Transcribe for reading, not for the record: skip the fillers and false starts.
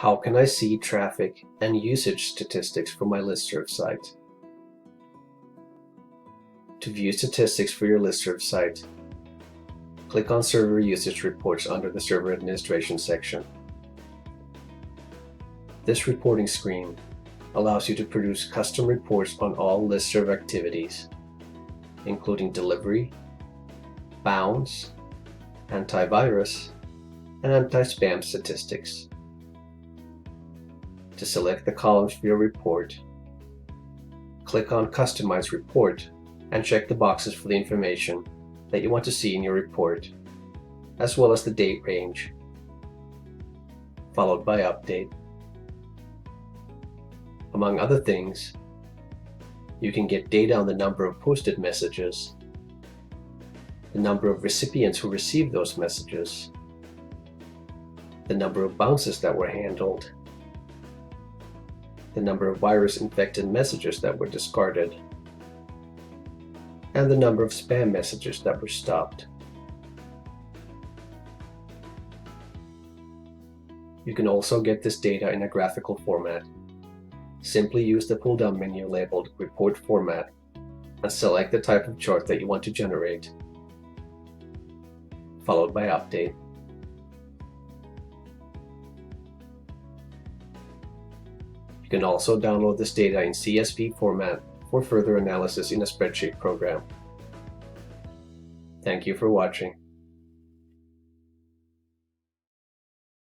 How can I see traffic and usage statistics for my LISTSERV site? To view statistics for your LISTSERV site, click on Server Usage Reports under the Server Administration section. This reporting screen allows you to produce custom reports on all LISTSERV activities, including delivery, bounds, antivirus, and anti-spam statistics. To select the columns for your report, click on Customize Report and check the boxes for the information that you want to see in your report, as well as the date range, followed by Update. Among other things, you can get data on the number of posted messages, the number of recipients who received those messages, the number of bounces that were handled, the number of virus-infected messages that were discarded, and the number of spam messages that were stopped. You can also get this data in a graphical format. Simply use the pull-down menu labeled Report Format and select the type of chart that you want to generate, followed by Update. You can also download this data in CSV format for further analysis in a spreadsheet program. Thank you for watching.